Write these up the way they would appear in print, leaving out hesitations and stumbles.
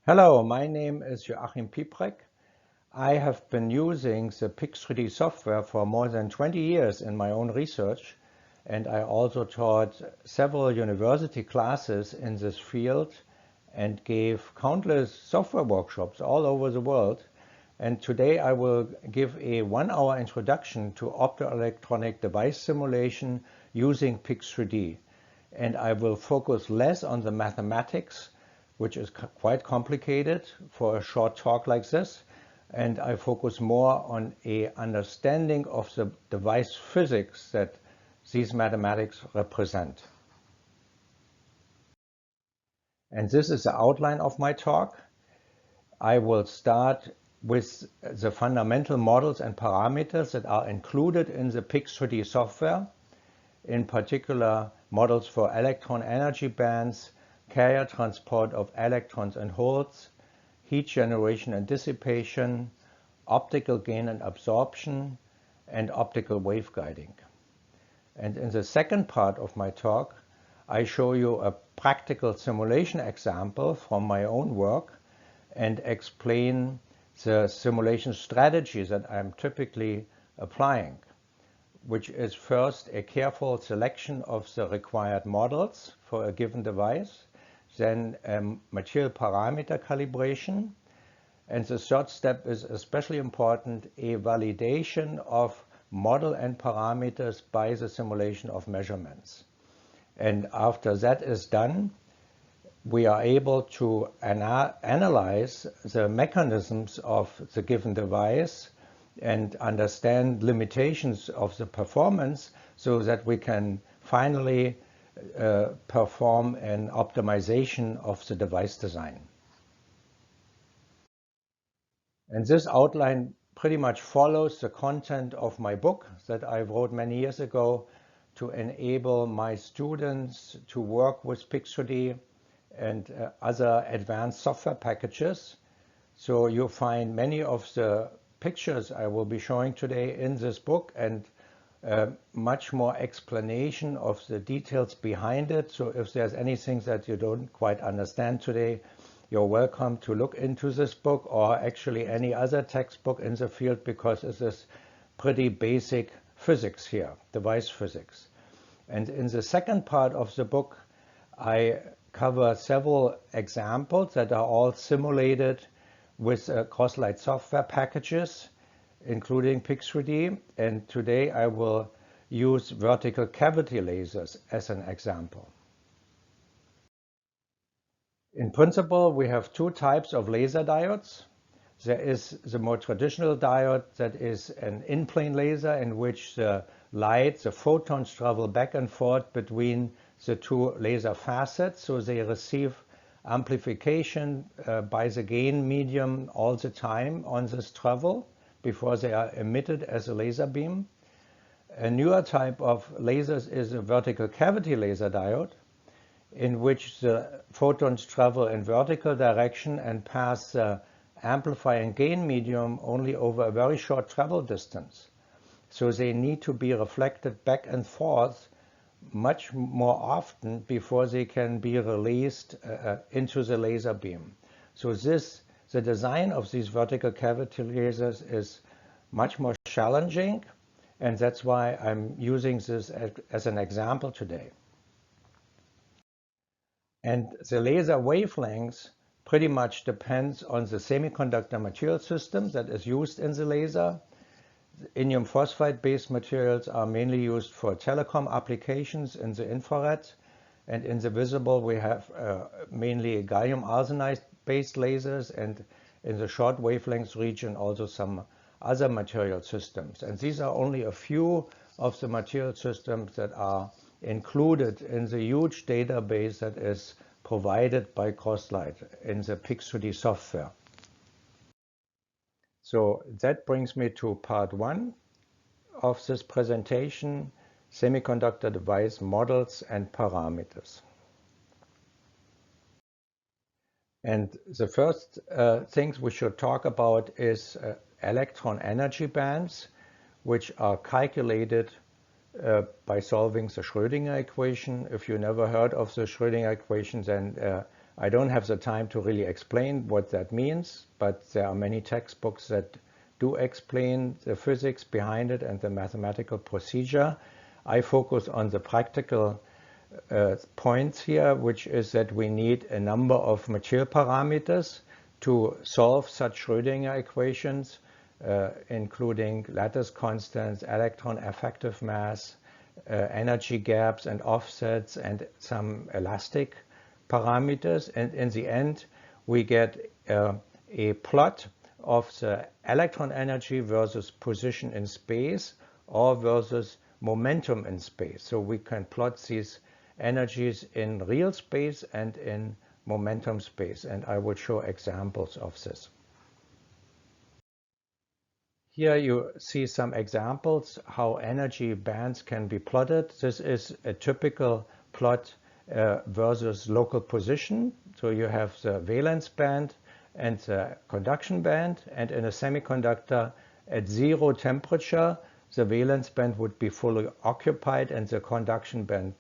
Hello, my name is Joachim Piprek. I have been using the PICS3D software for more than 20 years in my own research, and I also taught several university classes in this field and gave countless software workshops all over the world. And today I will give a 1-hour introduction to optoelectronic device simulation using PICS3D. And I will focus less on the mathematics, which is quite complicated for a short talk like this. And I focus more on an understanding of the device physics that these mathematics represent. And this is the outline of my talk. I will start with the fundamental models and parameters that are included in the PICS3D software, in particular models for electron energy bands, carrier transport of electrons and holes, heat generation and dissipation, optical gain and absorption, and optical waveguiding. And in the second part of my talk, I show you a practical simulation example from my own work and explain the simulation strategies that I'm typically applying, which is first a careful selection of the required models for a given device, then material parameter calibration, and the third step is especially important, a validation of model and parameters by the simulation of measurements. And after that is done, we are able to analyze the mechanisms of the given device and understand limitations of the performance so that we can finally perform an optimization of the device design. And this outline pretty much follows the content of my book that I wrote many years ago to enable my students to work with PICS3D and other advanced software packages. So you'll find many of the pictures I will be showing today in this book and much more explanation of the details behind it. So if there's anything that you don't quite understand today, you're welcome to look into this book or actually any other textbook in the field, because it is pretty basic physics here, device physics. And in the second part of the book, I cover several examples that are all simulated with Crosslight Software packages, including PICS3D. And today I will use vertical cavity lasers as an example. In principle, we have two types of laser diodes. There is the more traditional diode that is an in-plane laser in which the light, the photons travel back and forth between the two laser facets. So they receive amplification by the gain medium all the time on this travel before they are emitted as a laser beam. A newer type of lasers is a vertical cavity laser diode, in which the photons travel in vertical direction and pass the amplifying gain medium only over a very short travel distance. So they need to be reflected back and forth much more often before they can be released into the laser beam. So the design of these vertical cavity lasers is much more challenging, and that's why I'm using this as an example today. And the laser wavelengths pretty much depends on the semiconductor material system that is used in the laser. Indium phosphide-based materials are mainly used for telecom applications in the infrared, and in the visible we have mainly gallium arsenide-based lasers, and in the short wavelength region also some other material systems. And these are only a few of the material systems that are included in the huge database that is provided by Crosslight in the PICS3D software. So that brings me to part one of this presentation, semiconductor device models and parameters. And the first things we should talk about is electron energy bands, which are calculated by solving the Schrödinger equation. If you never heard of the Schrödinger equation, then I don't have the time to really explain what that means, but there are many textbooks that do explain the physics behind it and the mathematical procedure. I focus on the practical points here, which is that we need a number of material parameters to solve such Schrödinger equations, including lattice constants, electron effective mass, energy gaps and offsets, and some elastic parameters. And in the end, we get a plot of the electron energy versus position in space or versus momentum in space. So we can plot these energies in real space and in momentum space, and I will show examples of this. Here you see some examples how energy bands can be plotted. This is a typical plot versus local position. So you have the valence band and the conduction band, and in a semiconductor at 0 temperature, the valence band would be fully occupied and the conduction band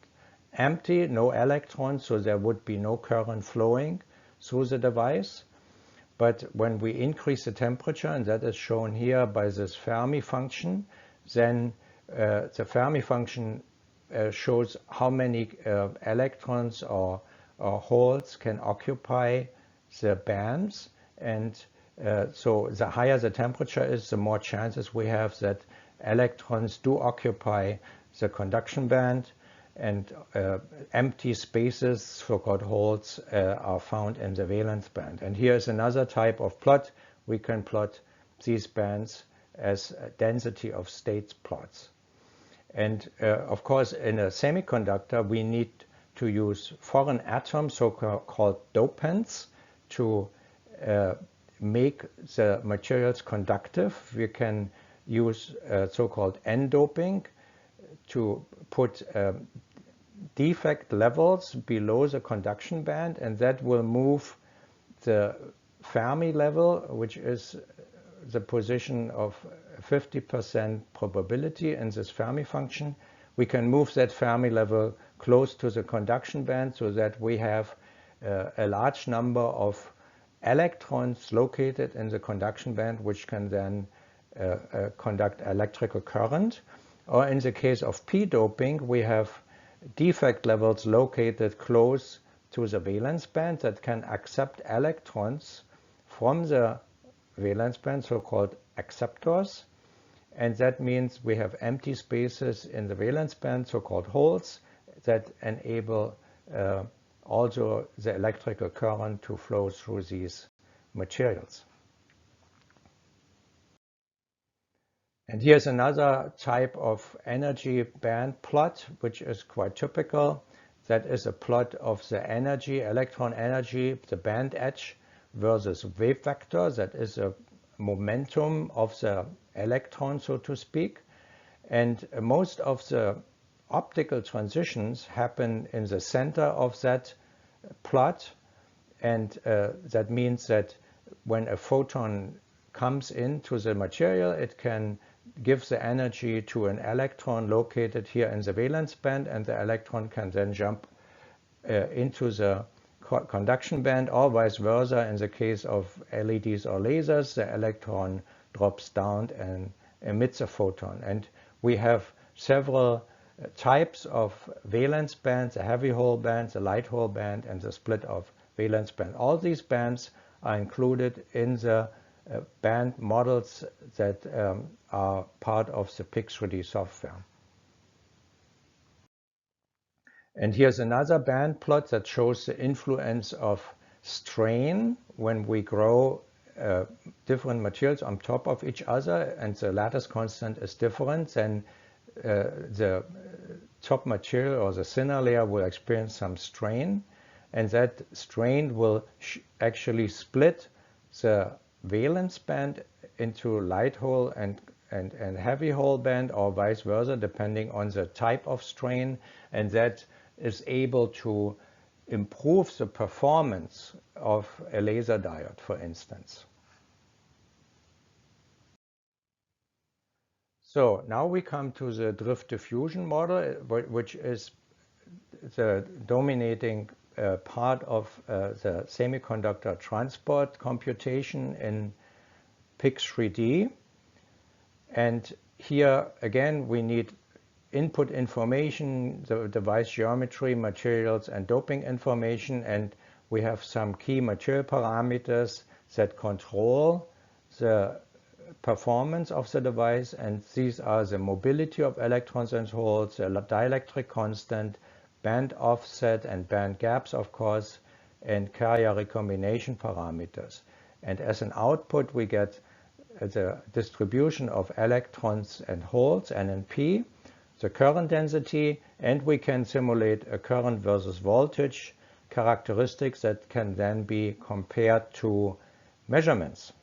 empty, no electrons, so there would be no current flowing through the device. But when we increase the temperature, and that is shown here by this Fermi function, then the Fermi function shows how many electrons or holes can occupy the bands. And so the higher the temperature is, the more chances we have that electrons do occupy the conduction band, and empty spaces, so-called holes, are found in the valence band. And here is another type of plot. We can plot these bands as a density of states plots. And of course, in a semiconductor, we need to use foreign atoms, so-called dopants, to make the materials conductive. We can use so-called N-doping to put defect levels below the conduction band, and that will move the Fermi level, which is the position of 50% probability in this Fermi function. We can move that Fermi level close to the conduction band so that we have a large number of electrons located in the conduction band, which can then conduct electrical current. Or in the case of p-doping, we have defect levels located close to the valence band that can accept electrons from the valence band, so-called acceptors. And that means we have empty spaces in the valence band, so-called holes, that enable also the electrical current to flow through these materials. And here's another type of energy band plot, which is quite typical. That is a plot of the energy, electron energy, the band edge versus wave vector. That is a momentum of the electron, so to speak. And most of the optical transitions happen in the center of that plot. And that means that when a photon comes into the material, it can give the energy to an electron located here in the valence band, and the electron can then jump into the conduction band, or vice versa. In the case of LEDs or lasers, the electron drops down and emits a photon. And we have several types of valence bands: a heavy hole band, a light hole band, and the split of valence band. All these bands are included in the band models that are part of the PICS3D software. And here's another band plot that shows the influence of strain when we grow different materials on top of each other, and the lattice constant is different. Then the top material or the thinner layer will experience some strain, and that strain will actually split the valence band into light hole and heavy hole band, or vice versa, depending on the type of strain, and that is able to improve the performance of a laser diode, for instance. So now we come to the drift diffusion model, which is the dominating part of the semiconductor transport computation in PICS3D. And here again we need input information, the device geometry, materials, and doping information, and we have some key material parameters that control the performance of the device, and these are the mobility of electrons and holes, the dielectric constant, band offset and band gaps, of course, and carrier recombination parameters. And as an output we get the distribution of electrons and holes, N and P, the current density, and we can simulate a current versus voltage characteristics that can then be compared to measurements.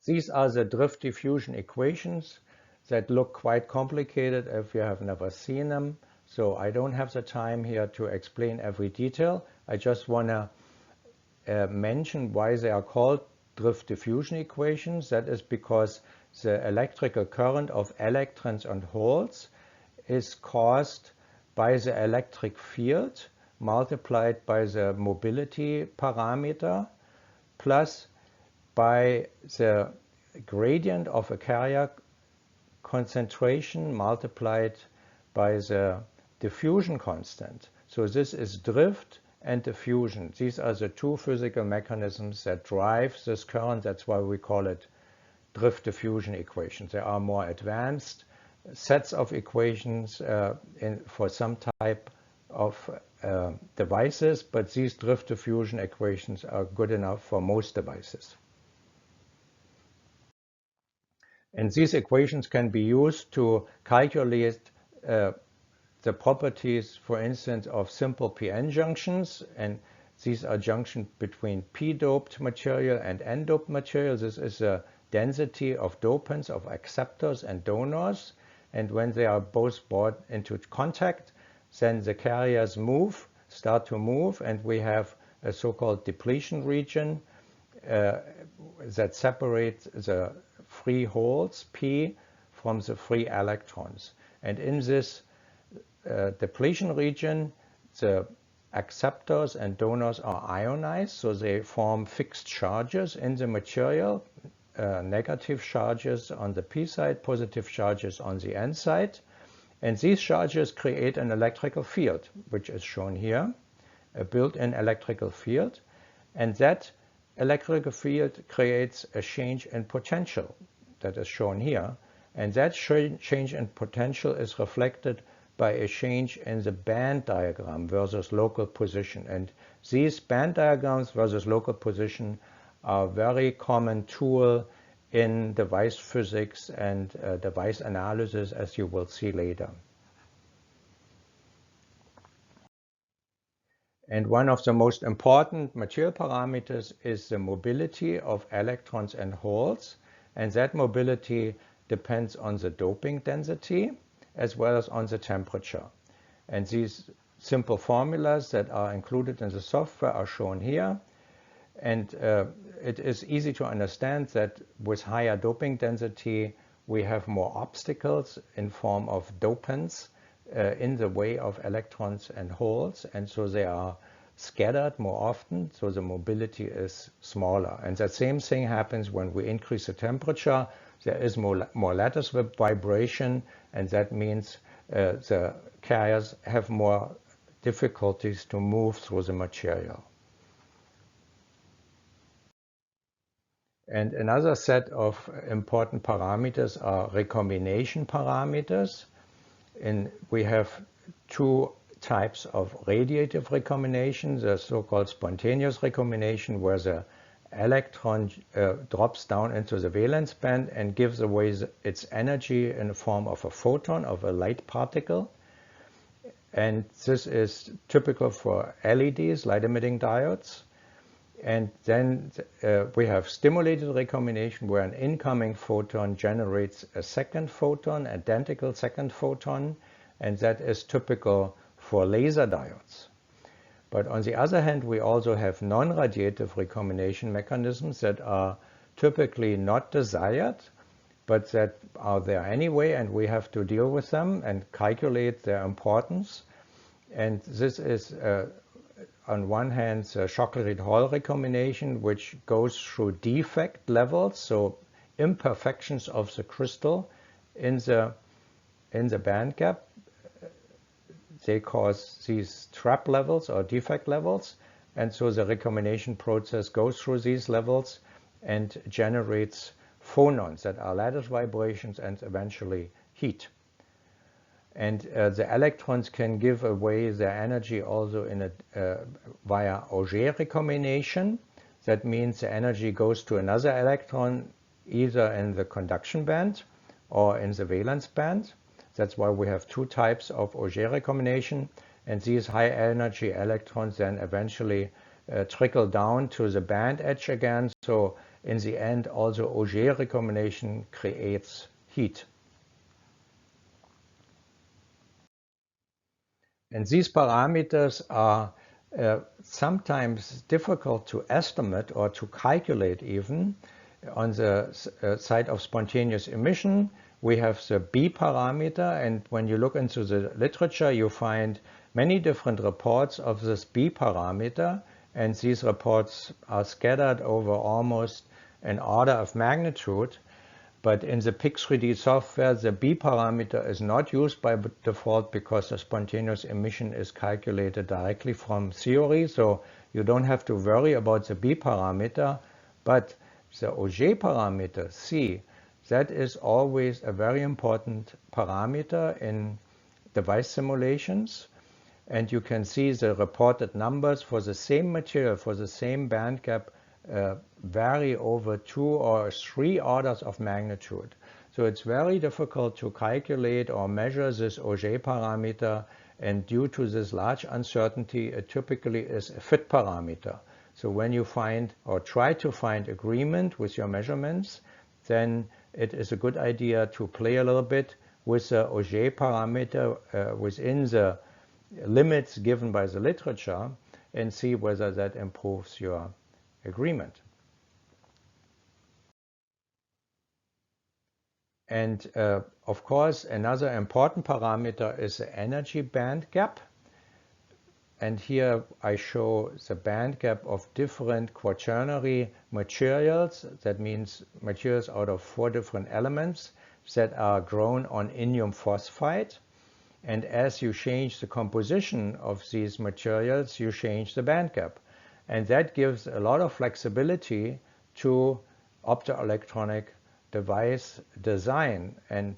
These are the drift diffusion equations that look quite complicated if you have never seen them. So I don't have the time here to explain every detail. I just want to mention why they are called drift diffusion equations. That is because the electrical current of electrons and holes is caused by the electric field multiplied by the mobility parameter plus by the gradient of a carrier concentration multiplied by the diffusion constant. So this is drift and diffusion. These are the two physical mechanisms that drive this current. That's why we call it drift diffusion equations. There are more advanced sets of equations for some type of devices, but these drift diffusion equations are good enough for most devices. And these equations can be used to calculate the properties, for instance, of simple p-n junctions, and these are junctions between p-doped material and n-doped material. This is a density of dopants, of acceptors and donors, and when they are both brought into contact, then the carriers start to move, and we have a so-called depletion region that separates the free holes, P, from the free electrons. And in this depletion region, the acceptors and donors are ionized, so they form fixed charges in the material, negative charges on the P side, positive charges on the N side. And these charges create an electrical field, which is shown here, a built-in electrical field. And that electrical field creates a change in potential that is shown here. And that change in potential is reflected by a change in the band diagram versus local position. And these band diagrams versus local position are a very common tool in device physics and device analysis, as you will see later. And one of the most important material parameters is the mobility of electrons and holes. And that mobility depends on the doping density as well as on the temperature. And these simple formulas that are included in the software are shown here. And it is easy to understand that with higher doping density, we have more obstacles in form of dopants in the way of electrons and holes. And so they are scattered more often, so the mobility is smaller. And the same thing happens when we increase the temperature. There is more lattice vibration, and that means the carriers have more difficulties to move through the material. And another set of important parameters are recombination parameters. And we have two types of radiative recombination, the so-called spontaneous recombination, where the electron drops down into the valence band and gives away its energy in the form of a photon, of a light particle. And this is typical for LEDs, light-emitting diodes. And then we have stimulated recombination, where an incoming photon generates a second photon, identical second photon, and that is typical for laser diodes. But on the other hand, we also have non-radiative recombination mechanisms that are typically not desired, but that are there anyway, and we have to deal with them and calculate their importance. And this is on one hand the Shockley-Hall recombination, which goes through defect levels, so imperfections of the crystal in the band gap. They cause these trap levels or defect levels, and so the recombination process goes through these levels and generates phonons that are lattice vibrations and eventually heat. And the electrons can give away their energy also in via Auger recombination. That means the energy goes to another electron either in the conduction band or in the valence band. That's why we have two types of Auger recombination. And these high energy electrons then eventually trickle down to the band edge again. So in the end, also Auger recombination creates heat. And these parameters are sometimes difficult to estimate or to calculate even. On the side of spontaneous emission, we have the B parameter, and when you look into the literature, you find many different reports of this B parameter, and these reports are scattered over almost an order of magnitude. But in the PICS3D software, the B parameter is not used by default because the spontaneous emission is calculated directly from theory. So you don't have to worry about the B parameter. But the Auger parameter, C, that is always a very important parameter in device simulations. And you can see the reported numbers for the same material, for the same band gap, vary over 2 or 3 orders of magnitude. So it's very difficult to calculate or measure this Auger parameter, and due to this large uncertainty, it typically is a fit parameter. So when you find or try to find agreement with your measurements, then it is a good idea to play a little bit with the Auger parameter within the limits given by the literature and see whether that improves your agreement. And of course, another important parameter is the energy band gap. And here I show the band gap of different quaternary materials. That means materials out of 4 different elements that are grown on indium phosphide. And as you change the composition of these materials, you change the band gap. And that gives a lot of flexibility to optoelectronic device design. And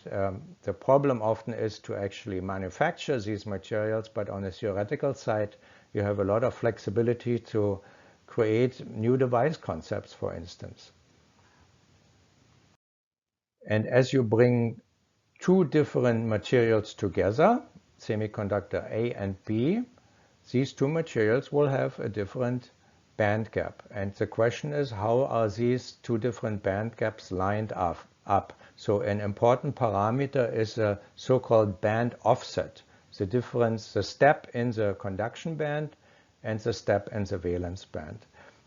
the problem often is to actually manufacture these materials, but on the theoretical side, you have a lot of flexibility to create new device concepts, for instance. And as you bring 2 different materials together, semiconductor A and B, these 2 materials will have a different band gap. And the question is, how are these 2 different band gaps lined up? So an important parameter is a so-called band offset, the difference, the step in the conduction band and the step in the valence band.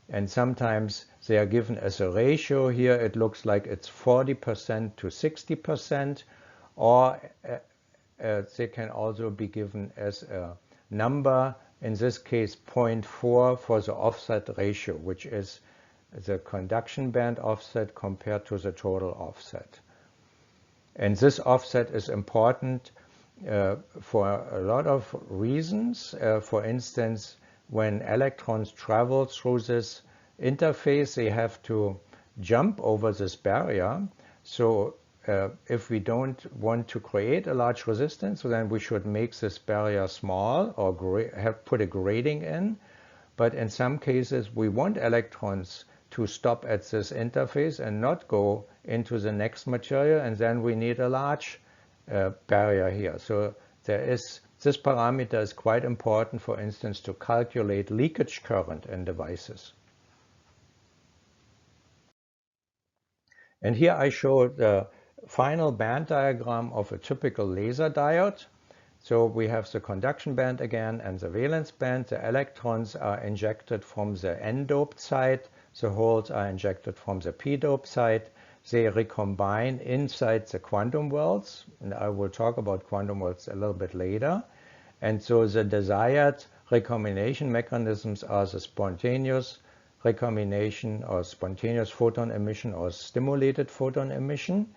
And sometimes they are given as a ratio. Here it looks like it's 40% to 60%, or they can also be given as a number, in this case 0.4 for the offset ratio, which is the conduction band offset compared to the total offset. And this offset is important for a lot of reasons. For instance, when electrons travel through this interface, they have to jump over this barrier. So if we don't want to create a large resistance, then we should make this barrier small or put a grating in. But in some cases, we want electrons to stop at this interface and not go into the next material, and then we need a large barrier here. So this parameter is quite important, for instance, to calculate leakage current in devices. And here I show the final band diagram of a typical laser diode. So we have the conduction band again and the valence band. The electrons are injected from the n-doped side. The holes are injected from the p-doped side. They recombine inside the quantum wells. And I will talk about quantum wells a little bit later. And so the desired recombination mechanisms are the spontaneous recombination or spontaneous photon emission or stimulated photon emission.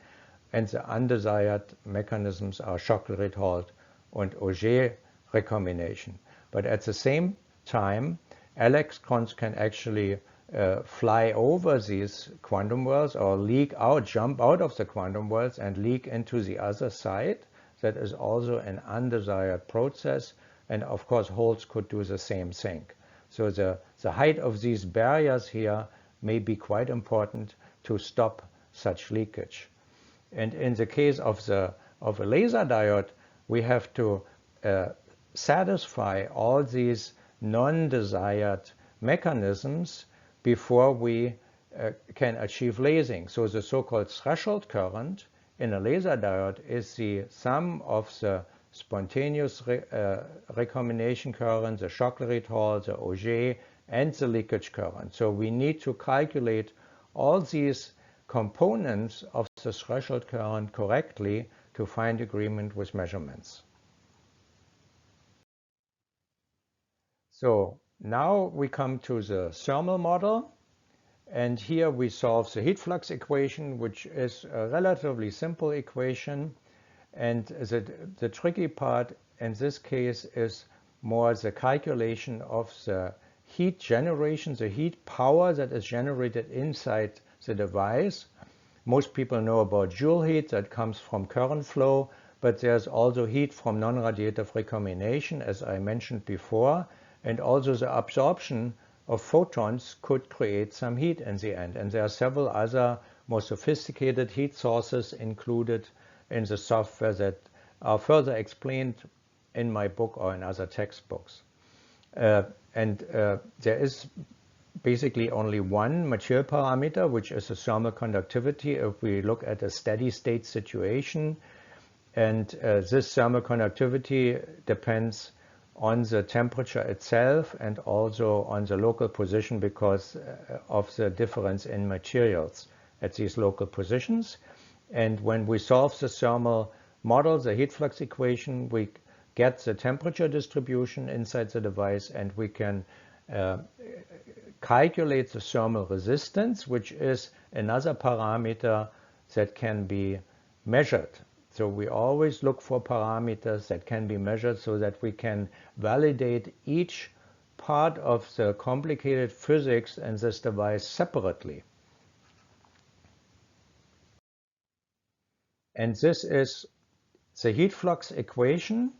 And the undesired mechanisms are Shockley-Rithold and Auger recombination. But at the same time, electrons can actually fly over these quantum worlds or leak out, jump out of the quantum worlds and leak into the other side. That is also an undesired process. And of course, holes could do the same thing. So the height of these barriers here may be quite important to stop such leakage. And in the case of a laser diode, we have to satisfy all these non-desired mechanisms before we can achieve lasing. So the so-called threshold current in a laser diode is the sum of the spontaneous recombination current, the Shockley-Rithold, the Auger, and the leakage current. So we need to calculate all these components of the threshold current correctly to find agreement with measurements. So now we come to the thermal model, and here we solve the heat flux equation, which is a relatively simple equation. And the tricky part in this case is more the calculation of the heat generation, the heat power that is generated inside the device. Most people know about Joule heat that comes from current flow, but there's also heat from non-radiative recombination, as I mentioned before, and also the absorption of photons could create some heat in the end. And there are several other more sophisticated heat sources included in the software that are further explained in my book or in other textbooks. There is basically only one material parameter, which is the thermal conductivity if we look at a steady state situation. And this thermal conductivity depends on the temperature itself and also on the local position because of the difference in materials at these local positions. And when we solve the thermal model, the heat flux equation, we get the temperature distribution inside the device, and we can calculate the thermal resistance, which is another parameter that can be measured. So we always look for parameters that can be measured so that we can validate each part of the complicated physics in this device separately. And this is the heat flux equation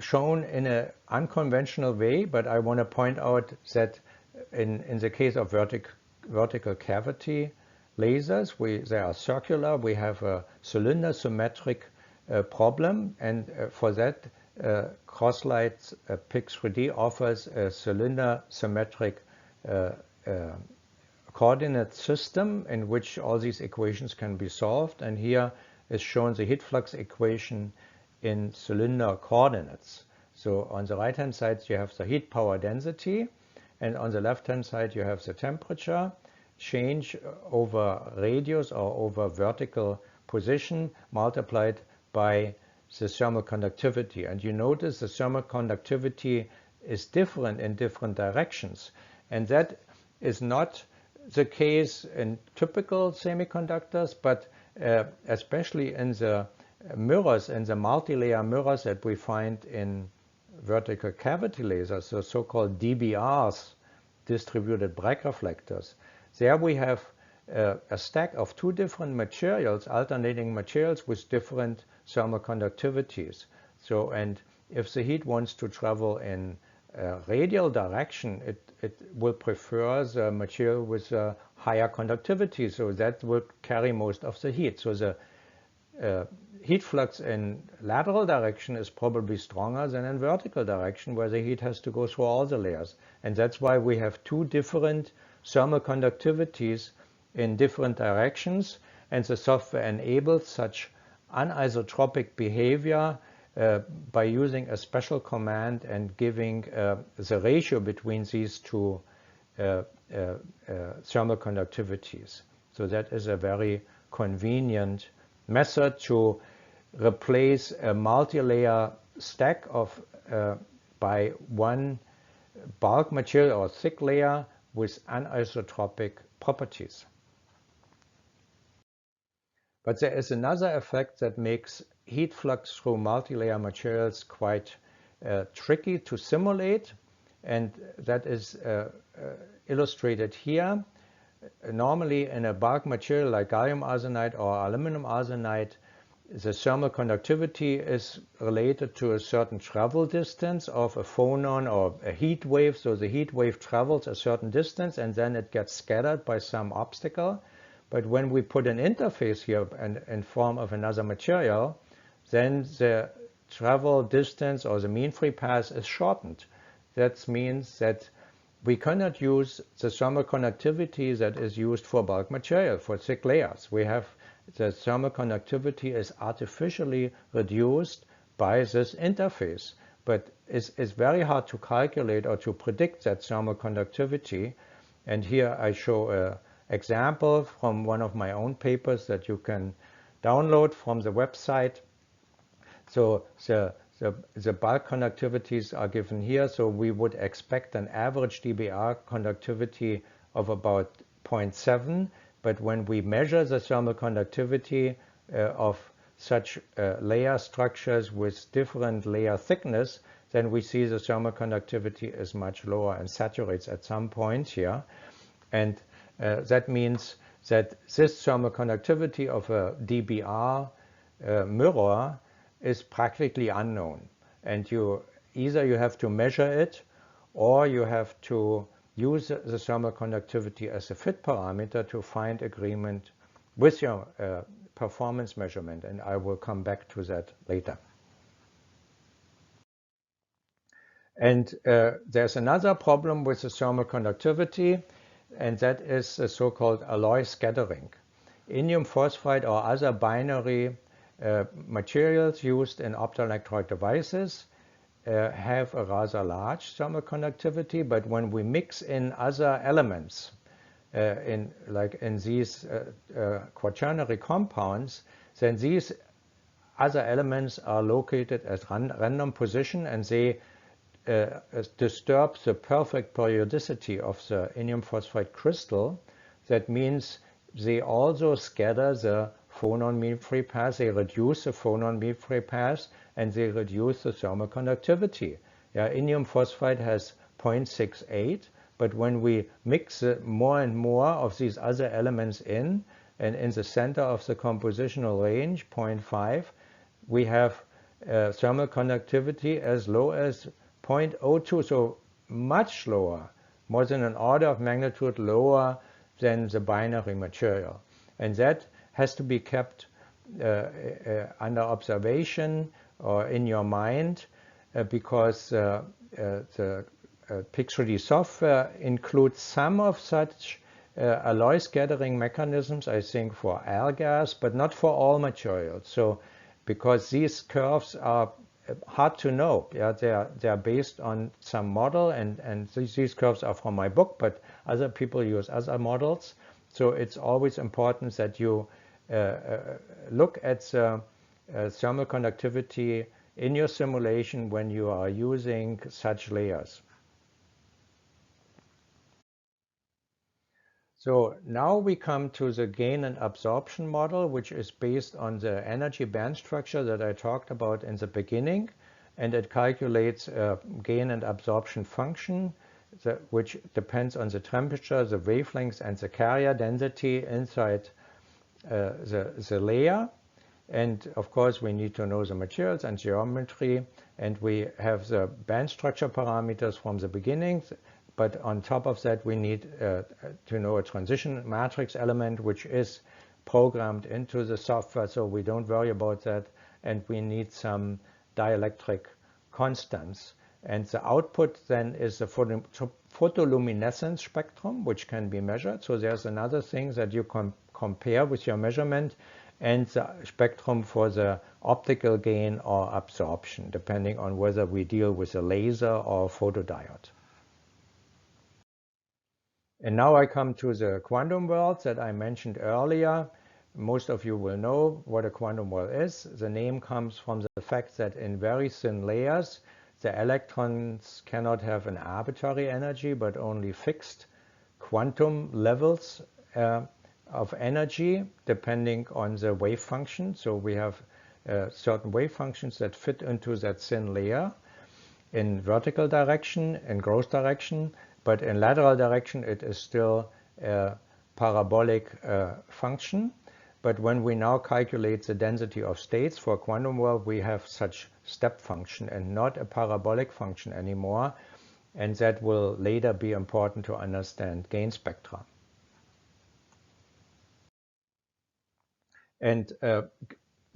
shown in an unconventional way, but I want to point out that in the case of vertical cavity lasers, they are circular. We have a cylinder symmetric problem, and for that, Crosslight PICS3D offers a cylinder symmetric coordinate system in which all these equations can be solved. And here is shown the heat flux equation in cylinder coordinates. So on the right hand side you have the heat power density, and on the left hand side you have the temperature change over radius or over vertical position multiplied by the thermal conductivity. And you notice the thermal conductivity is different in different directions, and that is not the case in typical semiconductors, but especially in the mirrors, in the multi-layer mirrors that we find in vertical cavity lasers, the so-called DBRs, distributed Bragg reflectors. There we have a stack of two different materials, alternating materials with different thermal conductivities. So, and if the heat wants to travel in radial direction, it will prefer the material with a higher conductivity, so that will carry most of the heat. So the heat flux in lateral direction is probably stronger than in vertical direction, where the heat has to go through all the layers. And that's why we have two different thermal conductivities in different directions, and the software enables such anisotropic behavior by using a special command and giving the ratio between these two thermal conductivities. So that is a very convenient method to replace a multi-layer stack of by one bulk material or thick layer with anisotropic properties. But there is another effect that makes heat flux through multilayer materials quite tricky to simulate, and that is illustrated here. Normally in a bulk material like gallium arsenide or aluminum arsenide, the thermal conductivity is related to a certain travel distance of a phonon or a heat wave. So the heat wave travels a certain distance and then it gets scattered by some obstacle. But when we put an interface here in form of another material, then the travel distance or the mean free path is shortened. That means that we cannot use the thermal conductivity that is used for bulk material, for thick layers. We have the thermal conductivity is artificially reduced by this interface, but it's very hard to calculate or to predict that thermal conductivity. And here I show an example from one of my own papers that you can download from the website. So the bulk conductivities are given here. So we would expect an average dBr conductivity of about 0.7. But when we measure the thermal conductivity of such layer structures with different layer thickness, then we see the thermal conductivity is much lower and saturates at some point here. And that means that this thermal conductivity of a dBr mirror is practically unknown. And either you have to measure it or you have to use the thermal conductivity as a fit parameter to find agreement with your performance measurement. And I will come back to that later. And there's another problem with the thermal conductivity, and that is the so-called alloy scattering. Indium phosphide or other binary materials used in optoelectronic devices have a rather large thermal conductivity, but when we mix in other elements, like in these quaternary compounds, then these other elements are located at random position and they disturb the perfect periodicity of the indium phosphide crystal. That means they also scatter the phonon mean free path, they reduce the phonon mean free path, and they reduce the thermal conductivity. Yeah, indium phosphide has 0.68, but when we mix more and more of these other elements in, and in the center of the compositional range, 0.5, we have thermal conductivity as low as 0.02, so much lower, more than an order of magnitude lower than the binary material. And that has to be kept under observation or in your mind because the PICS3D software includes some of such alloy scattering mechanisms, I think, for air gas, but not for all materials. So because these curves are hard to know, yeah, they are based on some model, and these curves are from my book, but other people use other models. So it's always important that you look at the thermal conductivity in your simulation when you are using such layers. So now we come to the gain and absorption model, which is based on the energy band structure that I talked about in the beginning, and it calculates a gain and absorption function which depends on the temperature, the wavelength, and the carrier density inside the layer. And of course we need to know the materials and geometry, and we have the band structure parameters from the beginning, but on top of that we need to know a transition matrix element which is programmed into the software, so we don't worry about that, and we need some dielectric constants. And the output then is the photoluminescence spectrum, which can be measured. So there's another thing that you can compare with your measurement, and the spectrum for the optical gain or absorption, depending on whether we deal with a laser or a photodiode. And now I come to the quantum world that I mentioned earlier. most of you will know what a quantum well is. The name comes from the fact that in very thin layers, the electrons cannot have an arbitrary energy, but only fixed quantum levels of energy depending on the wave function. So we have certain wave functions that fit into that thin layer in vertical direction, in growth direction, but in lateral direction it is still a parabolic function. But when we now calculate the density of states for a quantum well, we have such step function and not a parabolic function anymore. And that will later be important to understand gain spectra. And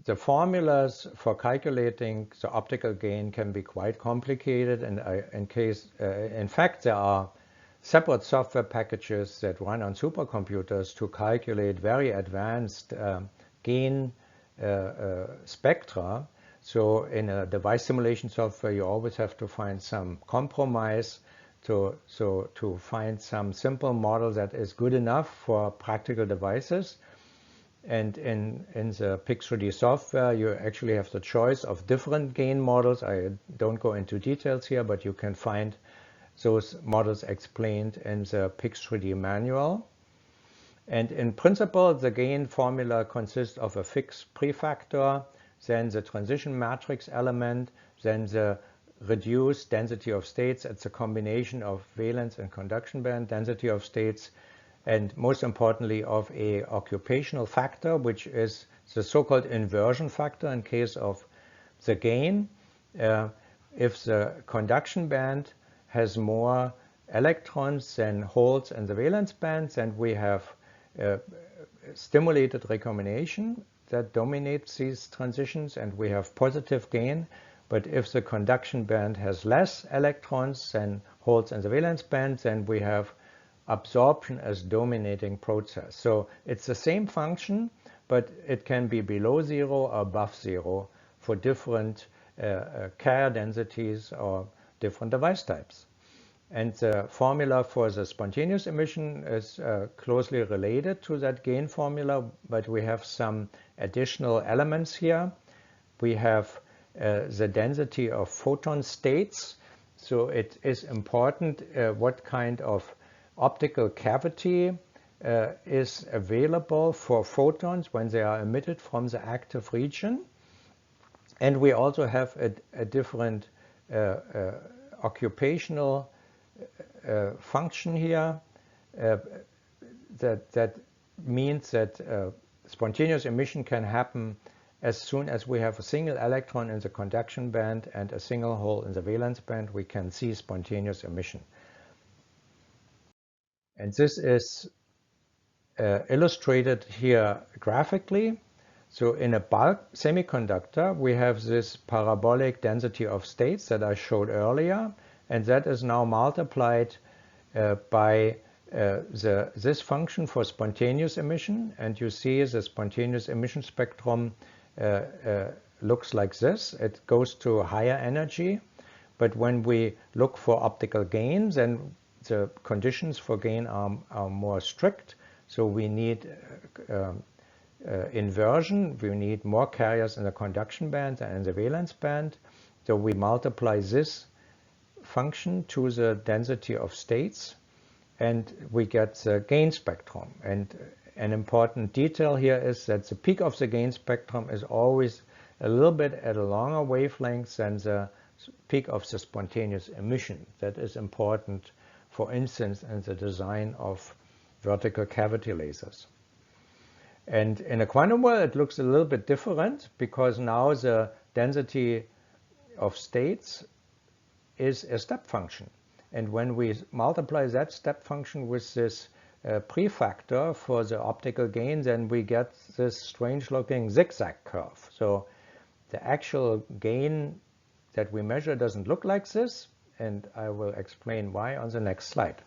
the formulas for calculating the optical gain can be quite complicated. And in fact, there are separate software packages that run on supercomputers to calculate very advanced gain spectra. So in a device simulation software, you always have to find some compromise to find some simple model that is good enough for practical devices. And in the PICS3D software, you actually have the choice of different gain models. I don't go into details here, but you can find those models explained in the PICS3D manual. And in principle, the gain formula consists of a fixed prefactor, then the transition matrix element, then the reduced density of states. It's a combination of valence and conduction band density of states, and most importantly of a occupational factor, which is the so-called inversion factor in case of the gain. If the conduction band has more electrons than holes in the valence band, then we have stimulated recombination that dominates these transitions, and we have positive gain. But if the conduction band has less electrons than holes in the valence band, then we have absorption as dominating process. So it's the same function, but it can be below zero or above zero for different carrier densities or different device types. And the formula for the spontaneous emission is closely related to that gain formula, but we have some additional elements here. We have the density of photon states. So it is important what kind of optical cavity is available for photons when they are emitted from the active region. And we also have a different occupational function here that means that spontaneous emission can happen as soon as we have a single electron in the conduction band and a single hole in the valence band. We can see spontaneous emission. And this is illustrated here graphically. So in a bulk semiconductor, we have this parabolic density of states that I showed earlier, and that is now multiplied by this function for spontaneous emission. And you see the spontaneous emission spectrum looks like this. It goes to higher energy. But when we look for optical gain, then the conditions for gain are more strict. So we need inversion. We need more carriers in the conduction band than in the valence band. So we multiply this function to the density of states, and we get the gain spectrum. And an important detail here is that the peak of the gain spectrum is always a little bit at a longer wavelength than the peak of the spontaneous emission. That is important, for instance, in the design of vertical cavity lasers. And in a quantum well, it looks a little bit different, because now the density of states is a step function. And when we multiply that step function with this prefactor for the optical gain, then we get this strange looking zigzag curve. So the actual gain that we measure doesn't look like this, and I will explain why on the next slide.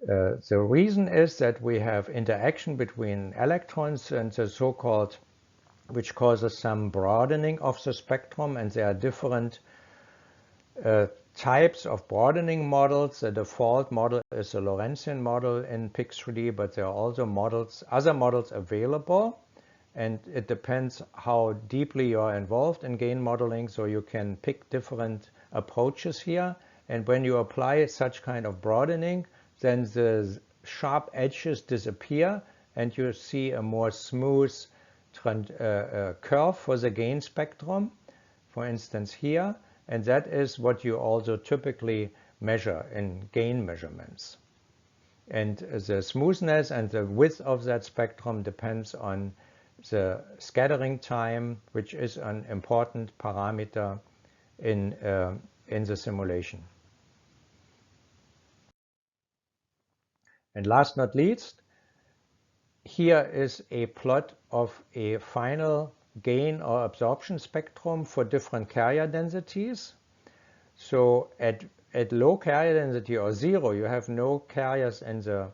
The reason is that we have interaction between electrons and the so-called, which causes some broadening of the spectrum, and there are different types of broadening models. The default model is a Lorentzian model in PICS3D, but there are also other models available, and it depends how deeply you are involved in gain modeling, so you can pick different approaches here. And when you apply such kind of broadening, then the sharp edges disappear and you see a more smooth curve for the gain spectrum, for instance here. And that is what you also typically measure in gain measurements. And the smoothness and the width of that spectrum depends on the scattering time, which is an important parameter in the simulation. And last not least, here is a plot of a final gain or absorption spectrum for different carrier densities. So at low carrier density or zero, you have no carriers in the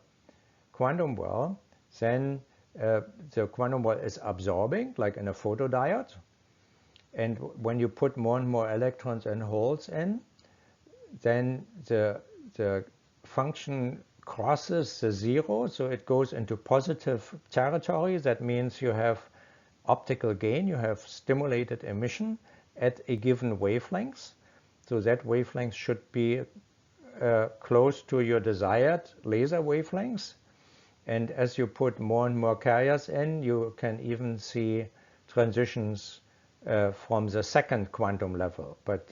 quantum well, then the quantum well is absorbing, like in a photodiode. And when you put more and more electrons and holes in, then the function crosses the zero, so it goes into positive territory. That means you have optical gain, you have stimulated emission at a given wavelength. So that wavelength should be close to your desired laser wavelengths. And as you put more and more carriers in, you can even see transitions from the second quantum level, but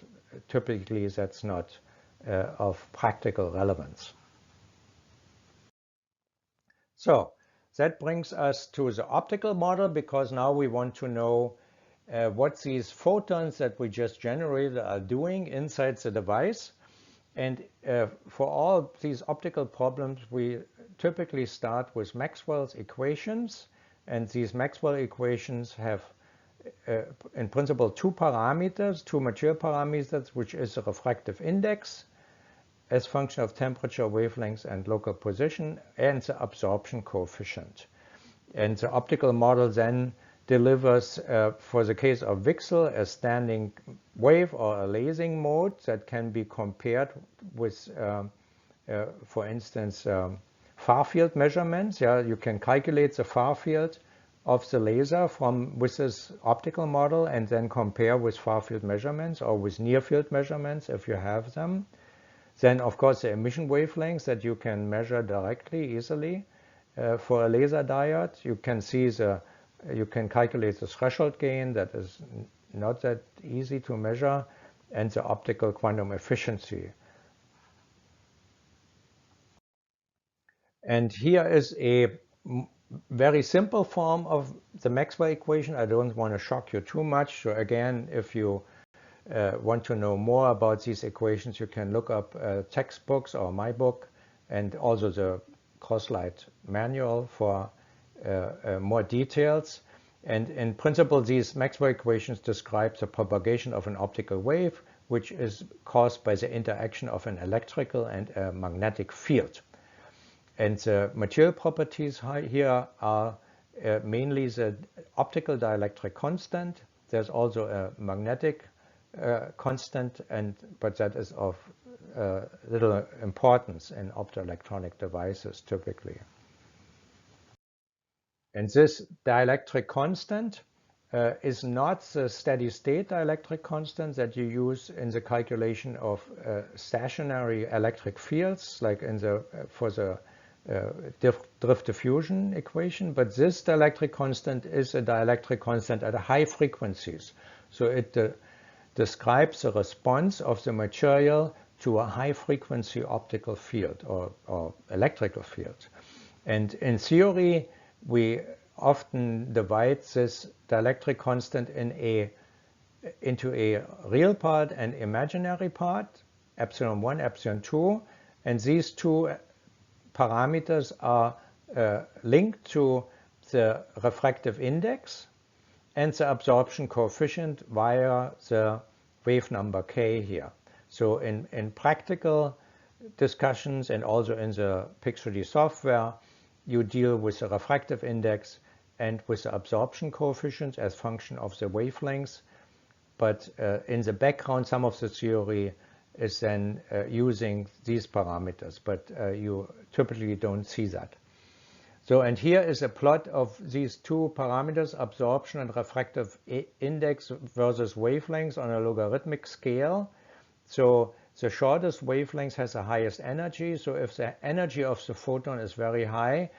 typically that's not of practical relevance. So that brings us to the optical model, because now we want to know what these photons that we just generated are doing inside the device. And for all these optical problems, we typically start with Maxwell's equations. And these Maxwell equations have, in principle, two mature parameters, which is the refractive index as function of temperature, wavelength, and local position, and the absorption coefficient. And the optical model then delivers, for the case of VCSEL, a standing wave or a lasing mode that can be compared with, for instance, far field measurements. Yeah, you can calculate the far field of the laser with this optical model and then compare with far field measurements or with near field measurements if you have them. Then, of course, the emission wavelengths that you can measure directly, easily. For a laser diode, you can calculate the threshold gain. That is not that easy to measure, and the optical quantum efficiency. And here is a very simple form of the Maxwell equation. I don't want to shock you too much. So again, if you want to know more about these equations, you can look up textbooks or my book, and also the Crosslight manual for more details. And in principle, these Maxwell equations describe the propagation of an optical wave, which is caused by the interaction of an electrical and a magnetic field. And the material properties here are mainly the optical dielectric constant. There's also a magnetic constant, but that is of little importance in optoelectronic devices typically. And this dielectric constant is not the steady state dielectric constant that you use in the calculation of stationary electric fields, like for the drift diffusion equation. But this dielectric constant is a dielectric constant at high frequencies. So it describes the response of the material to a high frequency optical field or electrical field. And in theory, we often divide this dielectric constant into a real part and imaginary part, epsilon 1, epsilon 2. And these two parameters are linked to the refractive index and the absorption coefficient via the wave number k here. So in practical discussions and also in the PICS3D software, you deal with the refractive index and with the absorption coefficients as function of the wavelengths. But in the background, some of the theory is then using these parameters, but you typically don't see that. So, and here is a plot of these two parameters, absorption and refractive index versus wavelengths on a logarithmic scale. So the shortest wavelength has the highest energy. So if the energy of the photon is very high,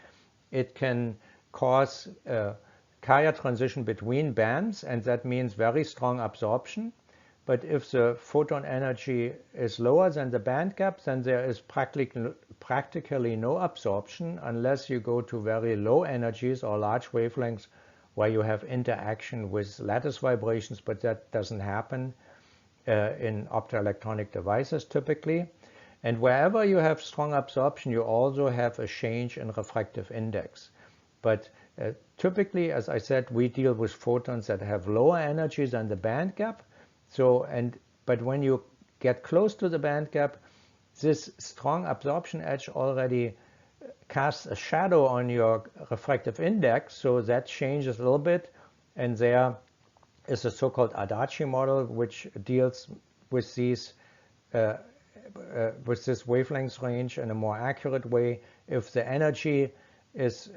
it can cause a carrier transition between bands, and that means very strong absorption. But if the photon energy is lower than the band gap, then there is practically no absorption unless you go to very low energies or large wavelengths where you have interaction with lattice vibrations, but that doesn't happen in optoelectronic devices typically. And wherever you have strong absorption, you also have a change in refractive index. But typically, as I said, we deal with photons that have lower energy than the band gap. So, but when you get close to the band gap, this strong absorption edge already casts a shadow on your refractive index, so that changes a little bit. And there is a so-called Adachi model, which deals with these with this wavelength range in a more accurate way. If the energy is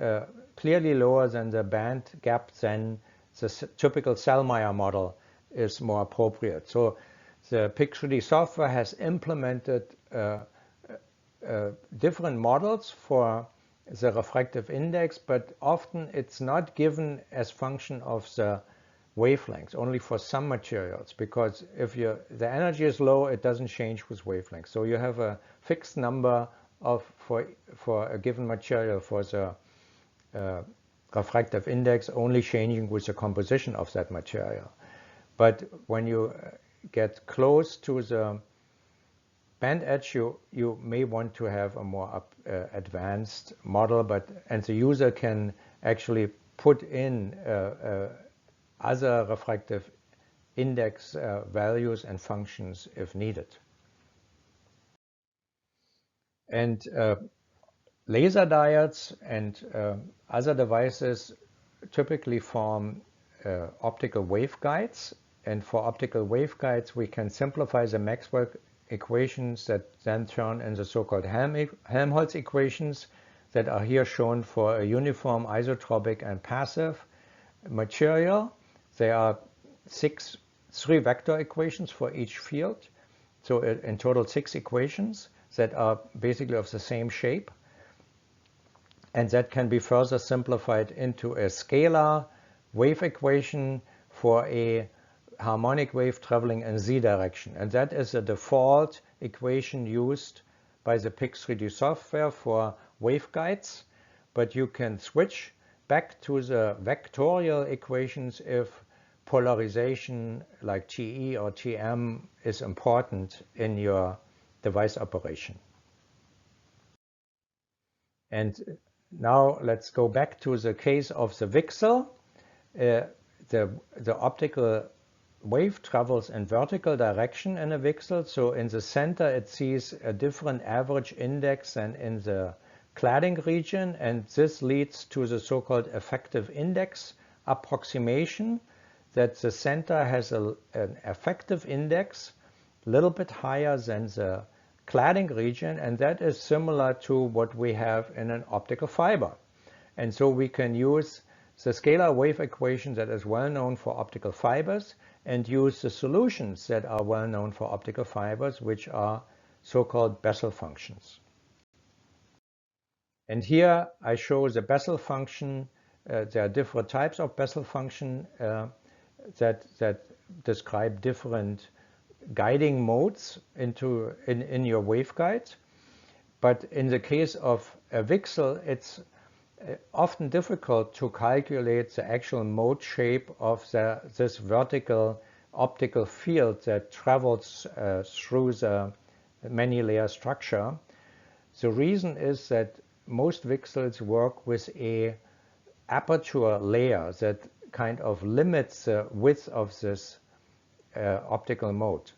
clearly lower than the band gap, then the typical Sellmeier model is more appropriate. So the PICS3D software has implemented different models for the refractive index, but often it's not given as function of the wavelengths, only for some materials, because if the energy is low, it doesn't change with wavelengths. So you have a fixed number for a given material for the refractive index, only changing with the composition of that material. But when you get close to the band edge, you may want to have a more advanced model, and the user can actually put in other refractive index values and functions if needed. And laser diodes and other devices typically form optical waveguides. And for optical waveguides, we can simplify the Maxwell equations that then turn in the so-called Helmholtz equations that are here shown for a uniform isotropic and passive material. There are three vector equations for each field. So in total 6 equations that are basically of the same shape. And that can be further simplified into a scalar wave equation for a harmonic wave traveling in z direction. And that is the default equation used by the PICS3D software for waveguides. But you can switch back to the vectorial equations if polarization like TE or TM is important in your device operation. And now let's go back to the case of the VCSEL. The optical wave travels in vertical direction in a VCSEL. So in the center it sees a different average index than in the cladding region, and this leads to the so-called effective index approximation, that the center has an effective index a little bit higher than the cladding region, and that is similar to what we have in an optical fiber. And so we can use the scalar wave equation that is well known for optical fibers and use the solutions that are well known for optical fibers, which are so-called Bessel functions. And here I show the Bessel function. There are different types of Bessel function that describe different guiding modes in your waveguide. But in the case of a VCSEL, it's often difficult to calculate the actual mode shape of this vertical optical field that travels through the many layer structure. The reason is that most VCSELs work with a aperture layer that kind of limits the width of this optical mode.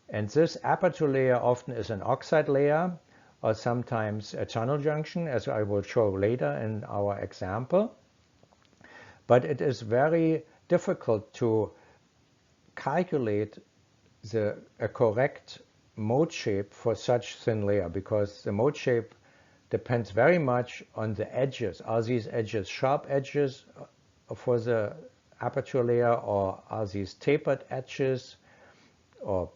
And this aperture layer often is an oxide layer or sometimes a channel junction, as I will show later in our example. But it is very difficult to calculate a correct mode shape for such thin layer, because the mode shape depends very much on the edges. Are these edges sharp edges for the aperture layer, or are these tapered edges, or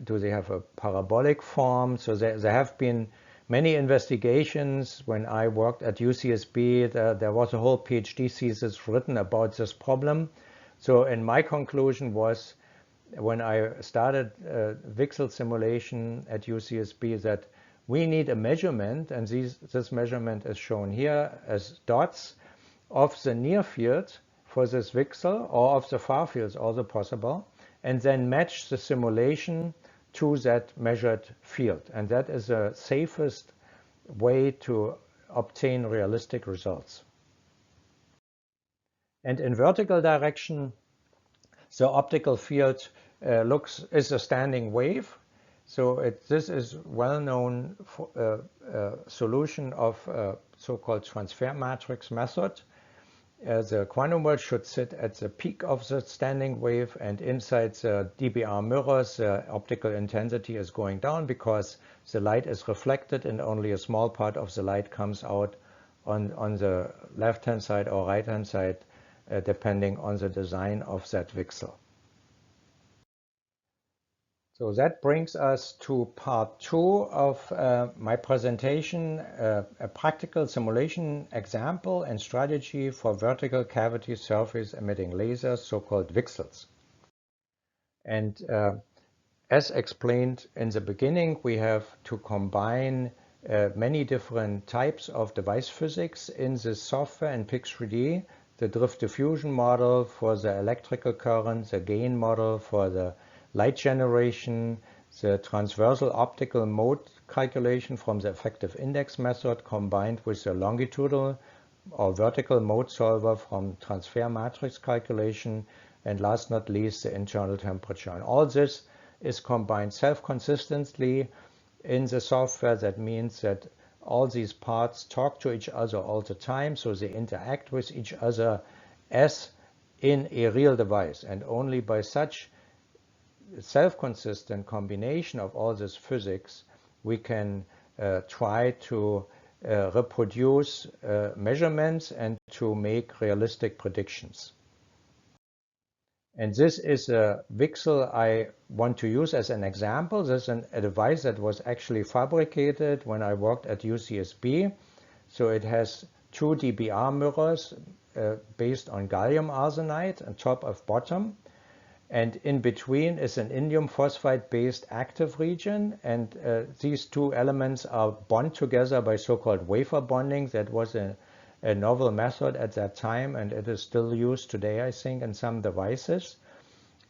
do they have a parabolic form? So there have been many investigations. When I worked at UCSB, there was a whole PhD thesis written about this problem. So, and my conclusion was, when I started VCSEL simulation at UCSB, that we need a measurement, and this measurement is shown here as dots, of the near field for this VCSEL, or of the far fields, also possible, and then match the simulation to that measured field. And that is the safest way to obtain realistic results. And in vertical direction, the optical field is a standing wave. So this is well-known solution of so-called transfer matrix method. The quantum world should sit at the peak of the standing wave, and inside the DBR mirrors, the optical intensity is going down because the light is reflected and only a small part of the light comes out on the left-hand side or right-hand side, depending on the design of that VCSEL. So that brings us to part 2 of my presentation, a practical simulation example and strategy for vertical cavity surface emitting lasers, so-called VCSELs. And as explained in the beginning, we have to combine many different types of device physics in this software in PICS3D, the drift diffusion model for the electrical current, the gain model for the light generation, the transversal optical mode calculation from the effective index method combined with the longitudinal or vertical mode solver from transfer matrix calculation, and last not least the internal temperature. And all this is combined self-consistently in the software. That means that all these parts talk to each other all the time, so they interact with each other as in a real device, and only by such self-consistent combination of all this physics we can try to reproduce measurements and to make realistic predictions. And this is a VCSEL I want to use as an example. This is a device that was actually fabricated when I worked at UCSB. So it has 2 DBR mirrors based on gallium arsenide on top of bottom. And in between is an indium phosphide-based active region. And these 2 elements are bonded together by so-called wafer bonding. That was a novel method at that time, and it is still used today, I think, in some devices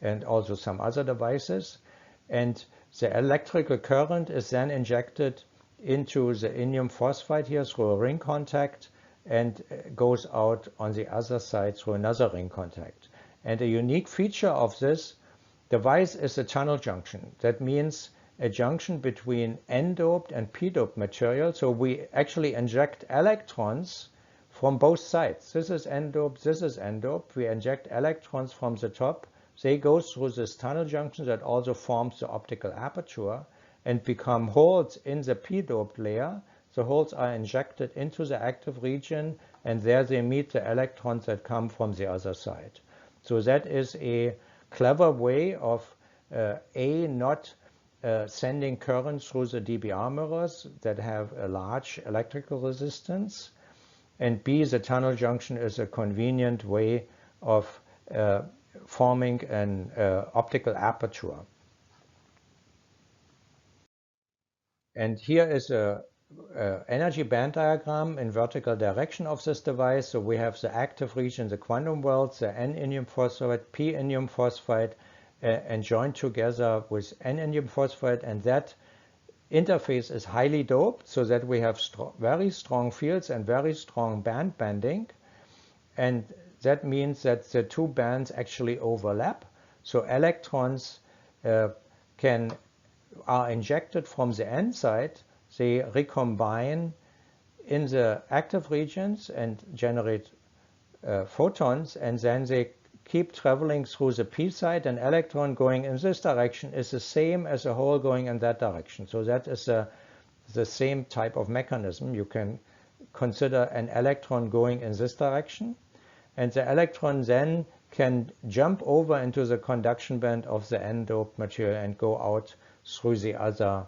and also some other devices. And the electrical current is then injected into the indium phosphide here through a ring contact and goes out on the other side through another ring contact. And a unique feature of this device is a tunnel junction. That means a junction between n-doped and p-doped material. So we actually inject electrons from both sides. This is n-doped, this is n-doped. We inject electrons from the top. They go through this tunnel junction that also forms the optical aperture and become holes in the p-doped layer. The holes are injected into the active region, and there they meet the electrons that come from the other side. So that is a clever way of not sending current through the DBR mirrors that have a large electrical resistance, and B, the tunnel junction is a convenient way of forming an optical aperture. And here is a energy band diagram in vertical direction of this device. So we have the active region, the quantum world, the N indium phosphide, P indium phosphide, and joined together with N indium phosphide, and that interface is highly doped so that we have very strong fields and very strong band bending. And that means that the 2 bands actually overlap. So electrons are injected from the N side. They recombine in the active regions and generate photons, and then they keep traveling through the p side, an electron going in this direction is the same as a hole going in that direction. So that is the same type of mechanism. You can consider an electron going in this direction, and the electron then can jump over into the conduction band of the n-doped material and go out through the other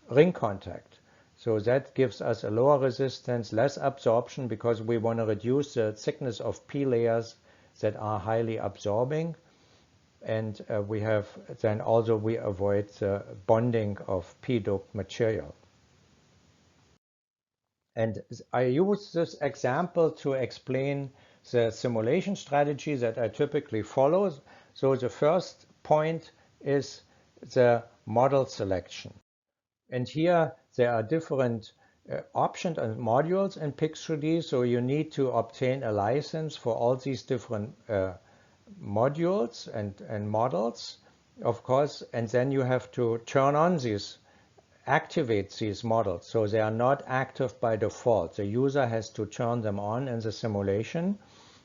ring contact. So that gives us a lower resistance, less absorption, because we want to reduce the thickness of p layers that are highly absorbing. And we avoid the bonding of p-doped material. And I use this example to explain the simulation strategy that I typically follow. So the first point is the model selection. And here there are different options and modules in PICS3D. So you need to obtain a license for all these different modules and models, of course. And then you have to turn on these, activate these models. So they are not active by default. The user has to turn them on in the simulation.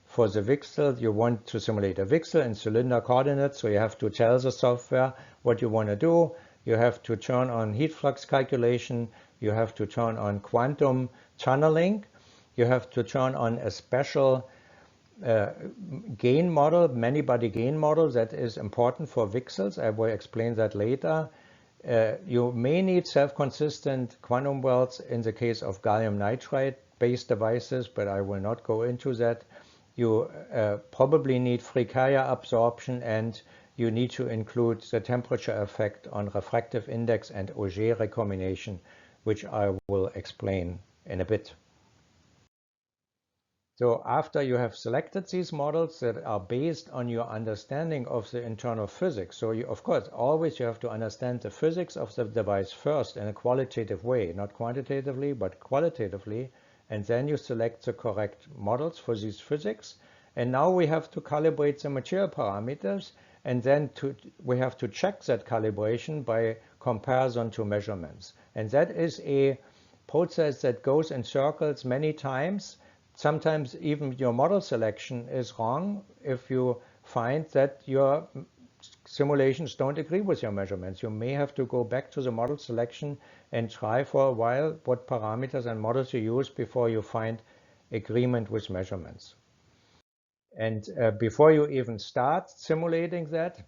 For the VCSEL, you want to simulate a VCSEL in cylinder coordinates, so you have to tell the software what you want to do. You have to turn on heat flux calculation. You have to turn on quantum tunneling. You have to turn on a special gain model, many-body gain model that is important for VCSELs. I will explain that later. You may need self-consistent quantum wells in the case of gallium nitride-based devices, but I will not go into that. You probably need free carrier absorption, and you need to include the temperature effect on refractive index and Auger recombination, which I will explain in a bit. So after you have selected these models that are based on your understanding of the internal physics, so of course, always you have to understand the physics of the device first in a qualitative way, not quantitatively, but qualitatively, and then you select the correct models for these physics. And now we have to calibrate the material parameters, and then we have to check that calibration by comparison to measurements. And that is a process that goes in circles many times. Sometimes even your model selection is wrong if you find that your simulations don't agree with your measurements. You may have to go back to the model selection and try for a while what parameters and models you use before you find agreement with measurements. And before you even start simulating that,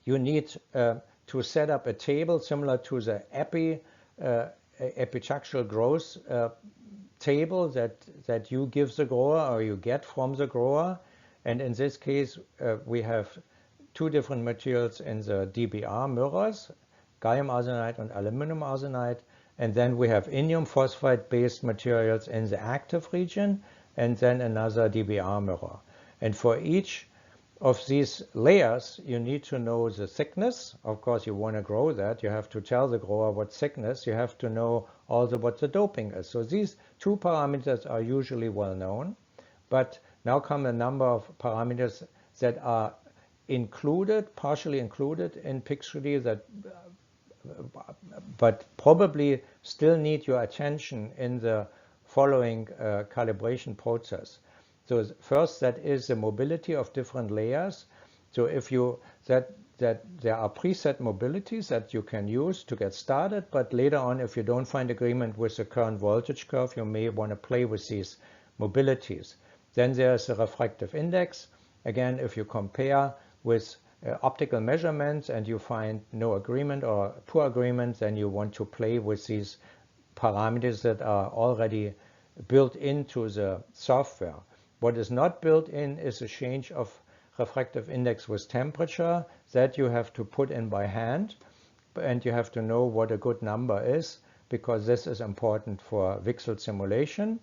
you need to set up a table similar to the epitaxial growth table that you give the grower or you get from the grower. And in this case, we have two different materials in the DBR mirrors, gallium arsenide and aluminum arsenide. And then we have indium phosphide-based materials in the active region, and then another DBR mirror. And for each of these layers, you need to know the thickness. Of course, you want to grow that. You have to tell the grower what thickness. You have to know also what the doping is. So these two parameters are usually well known. But now come a number of parameters that are included, partially included in PICS3D, but probably still need your attention in the following calibration process. So first, that is the mobility of different layers. So if that there are preset mobilities that you can use to get started, but later on, if you don't find agreement with the current voltage curve, you may want to play with these mobilities. Then there's the refractive index. Again, if you compare with optical measurements and you find no agreement or poor agreement, then you want to play with these parameters that are already built into the software. What is not built in is a change of refractive index with temperature that you have to put in by hand, and you have to know what a good number is, because this is important for VCSEL simulation.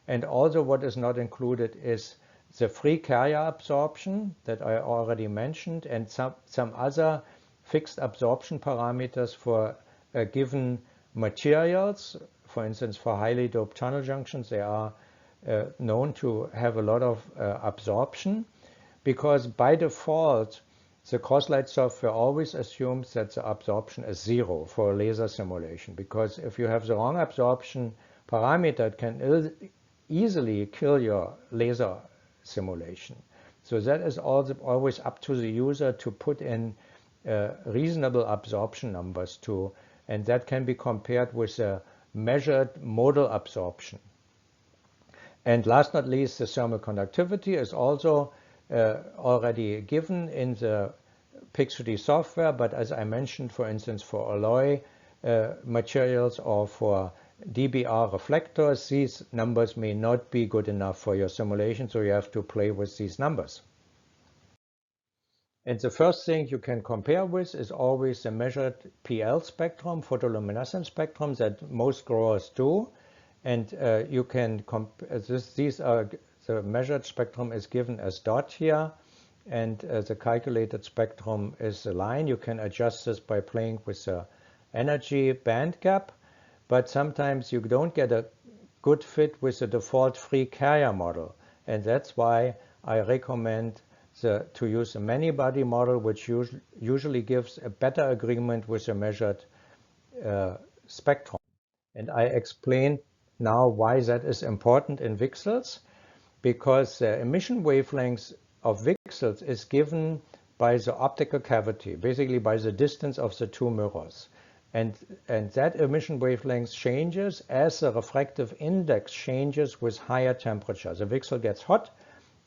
And also what is not included is the free carrier absorption that I already mentioned, and some other fixed absorption parameters for given materials. For instance, for highly doped tunnel junctions, they are known to have a lot of absorption, because by default, the Crosslight software always assumes that the absorption is 0 for a laser simulation, because if you have the wrong absorption parameter, it can easily kill your laser simulation. So that is also always up to the user to put in reasonable absorption numbers too, and that can be compared with a measured modal absorption. And last but not least, the thermal conductivity is also already given in the PICS3D software, but as I mentioned, for instance, for alloy materials or for DBR reflectors, these numbers may not be good enough for your simulation, so you have to play with these numbers. And the first thing you can compare with is always the measured PL spectrum, photoluminescence spectrum, that most growers do. And you can these are the measured spectrum is given as dot here, and the calculated spectrum is a line. You can adjust this by playing with the energy band gap, but sometimes you don't get a good fit with the default free carrier model, and that's why I recommend to use a many-body model, which usually gives a better agreement with the measured spectrum. And I explained now why that is important in VCSELs, because the emission wavelengths of VCSELs is given by the optical cavity, basically by the distance of the two mirrors. And that emission wavelength changes as the refractive index changes with higher temperature. The VCSEL gets hot,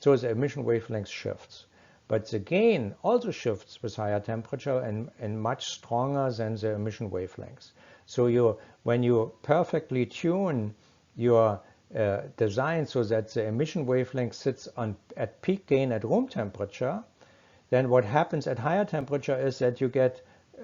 so the emission wavelength shifts. But the gain also shifts with higher temperature and much stronger than the emission wavelengths. So when you perfectly tune your design so that the emission wavelength sits at peak gain at room temperature, then what happens at higher temperature is that you get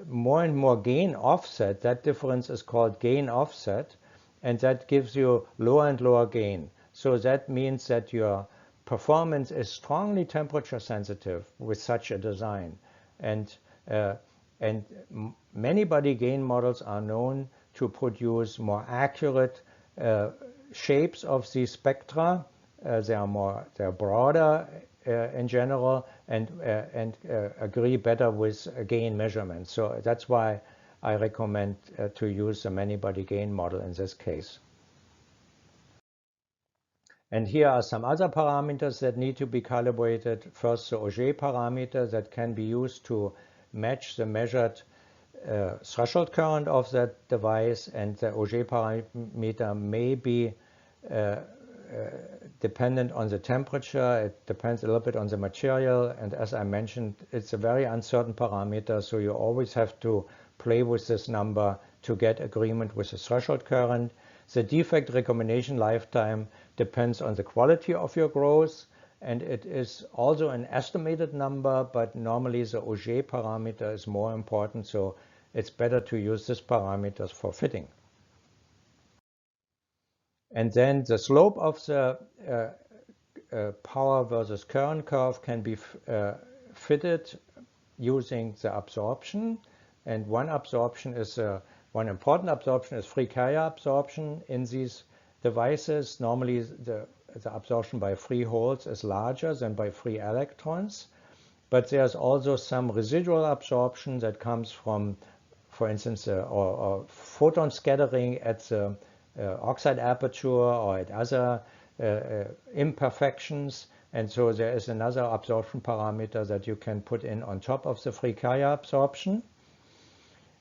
more and more gain offset. That difference is called gain offset, and that gives you lower and lower gain. So that means that your performance is strongly temperature sensitive with such a design. And many-body gain models are known to produce more accurate shapes of these spectra. They're broader in general and agree better with gain measurements. So that's why I recommend to use the many-body gain model in this case. And here are some other parameters that need to be calibrated. First, the Auger parameter that can be used to match the measured threshold current of that device, and the Auger parameter may be dependent on the temperature. It depends a little bit on the material, and as I mentioned, it's a very uncertain parameter, so you always have to play with this number to get agreement with the threshold current. The defect recombination lifetime depends on the quality of your growth, and it is also an estimated number, but normally the Auger parameter is more important, so it's better to use this parameter for fitting. And then the slope of the power versus current curve can be fitted using the absorption, and one important absorption is free carrier absorption in these devices. Normally the absorption by free holes is larger than by free electrons, but there's also some residual absorption that comes from, for instance, or photon scattering at the oxide aperture or at other imperfections, and so there is another absorption parameter that you can put in on top of the free carrier absorption.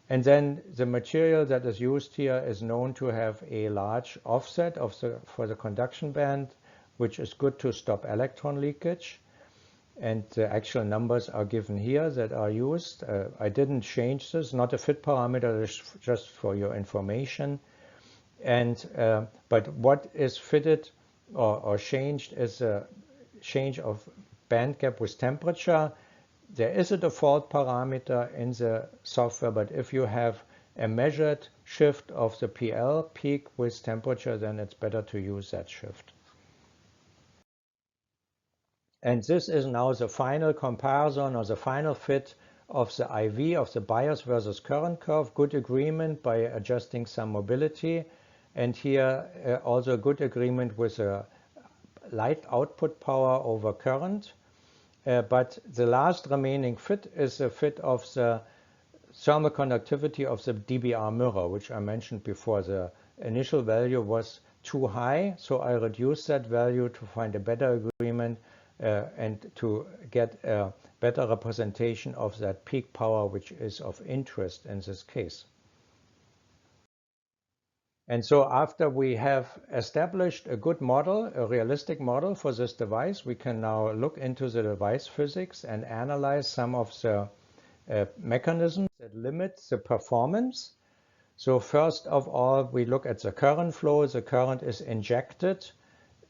And then the material that is used here is known to have a large offset for the conduction band, which is good to stop electron leakage. And the actual numbers are given here that are used. I didn't change this, not a fit parameter, just for your information. And but what is fitted or changed is a change of band gap with temperature. There is a default parameter in the software, but if you have a measured shift of the PL peak with temperature, then it's better to use that shift. And this is now the final comparison or the final fit of the IV, of the bias versus current curve. Good agreement by adjusting some mobility. And here also good agreement with a light output power over current. But the last remaining fit is a fit of the thermal conductivity of the DBR mirror, which I mentioned before. The initial value was too high, so I reduced that value to find a better agreement. and to get a better representation of that peak power, which is of interest in this case. And so after we have established a good model, a realistic model for this device, we can now look into the device physics and analyze some of the mechanisms that limit the performance. So first of all, we look at the current flow. The current is injected.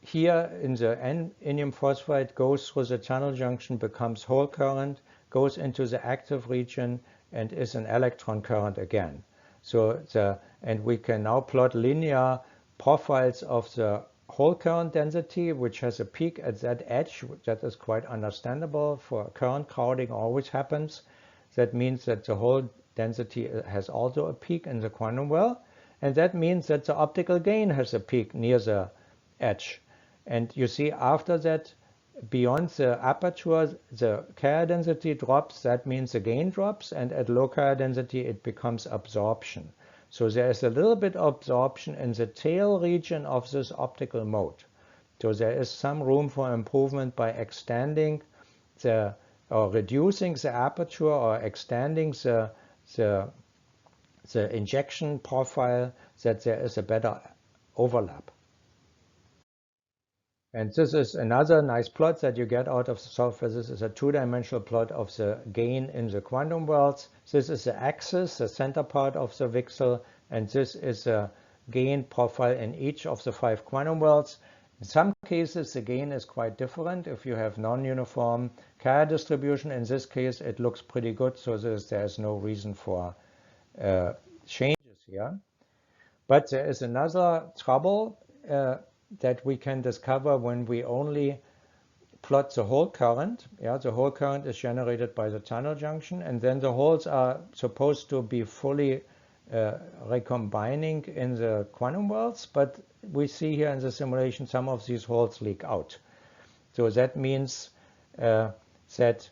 Here in the indium phosphide goes through the tunnel junction, becomes hole current, goes into the active region, and is an electron current again. And we can now plot linear profiles of the hole current density, which has a peak at that edge. That is quite understandable, for current crowding always happens. That means that the hole density has also a peak in the quantum well, and that means that the optical gain has a peak near the edge. And you see after that, beyond the aperture, the carrier density drops. That means the gain drops, and at low carrier density it becomes absorption. So there is a little bit of absorption in the tail region of this optical mode. So there is some room for improvement by extending or reducing the aperture or extending the injection profile, that there is a better overlap. And this is another nice plot that you get out of the software. This is a two-dimensional plot of the gain in the quantum worlds. This is the axis, the center part of the VCSEL, and this is a gain profile in each of the 5 quantum worlds. In some cases, the gain is quite different if you have non-uniform carrier distribution. In this case, it looks pretty good, so there is no reason for changes here. But there is another trouble that we can discover when we only plot the hole current. The hole current is generated by the tunnel junction, and then the holes are supposed to be fully recombining in the quantum worlds, but we see here in the simulation some of these holes leak out. So that means that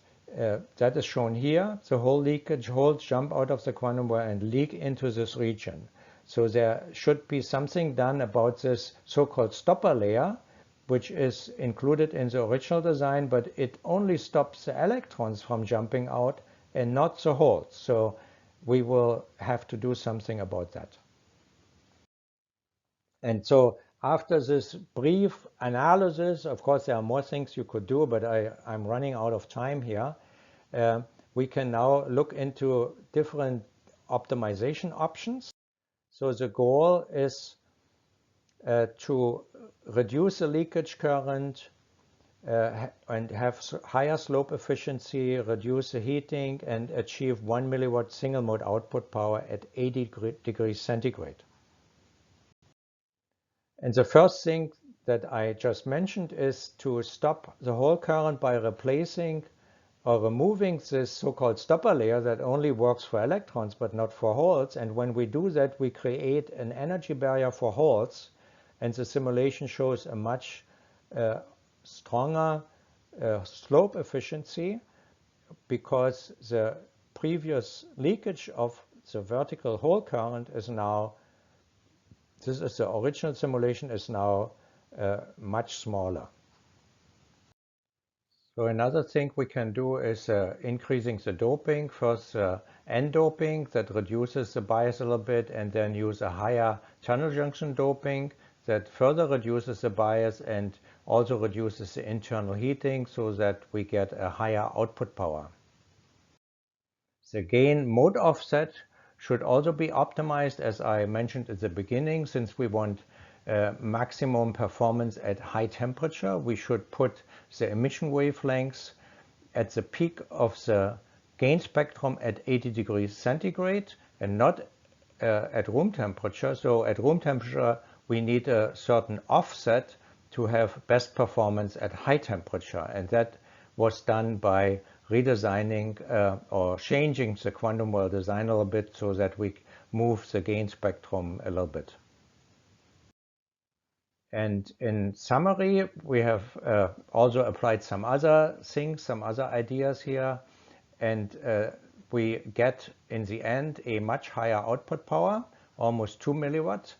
is shown here. The hole leakage holes jump out of the quantum world and leak into this region. So there should be something done about this so-called stopper layer, which is included in the original design, but it only stops the electrons from jumping out and not the holes. So we will have to do something about that. And so after this brief analysis, of course there are more things you could do, but I'm running out of time here. We can now look into different optimization options. So the goal is to reduce the leakage current and have higher slope efficiency, reduce the heating, and achieve 1 milliwatt single mode output power at 80 degrees centigrade. And the first thing that I just mentioned is to stop the hole current by replacing or removing this so-called stopper layer that only works for electrons but not for holes. And when we do that, we create an energy barrier for holes, and the simulation shows a much stronger slope efficiency, because the previous leakage of the vertical hole current is now, this is the original simulation, is now much smaller. So another thing we can do is increasing the doping. First N-doping that reduces the bias a little bit, and then use a higher tunnel junction doping that further reduces the bias and also reduces the internal heating, so that we get a higher output power. The gain mode offset should also be optimized, as I mentioned at the beginning. Since we want maximum performance at high temperature, we should put the emission wavelengths at the peak of the gain spectrum at 80 degrees centigrade and not at room temperature. So at room temperature, we need a certain offset to have best performance at high temperature. And that was done by redesigning or changing the quantum world design a little bit, so that we move the gain spectrum a little bit. And in summary, we have also applied some other things, some other ideas here, and we get in the end a much higher output power, almost 2 milliwatts,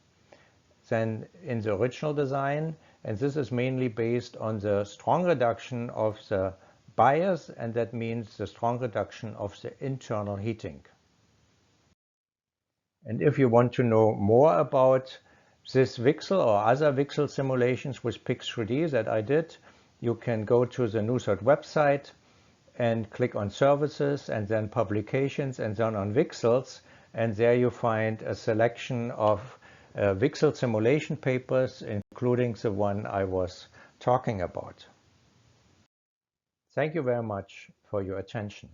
than in the original design. and this is mainly based on the strong reduction of the bias, and that means the strong reduction of the internal heating. And if you want to know more about this VCSEL or other VCSEL simulations with PICS3D that I did, you can go to the NUSOD website and click on Services and then Publications and then on VCSELs, and there you find a selection of VCSEL simulation papers, including the one I was talking about. Thank you very much for your attention.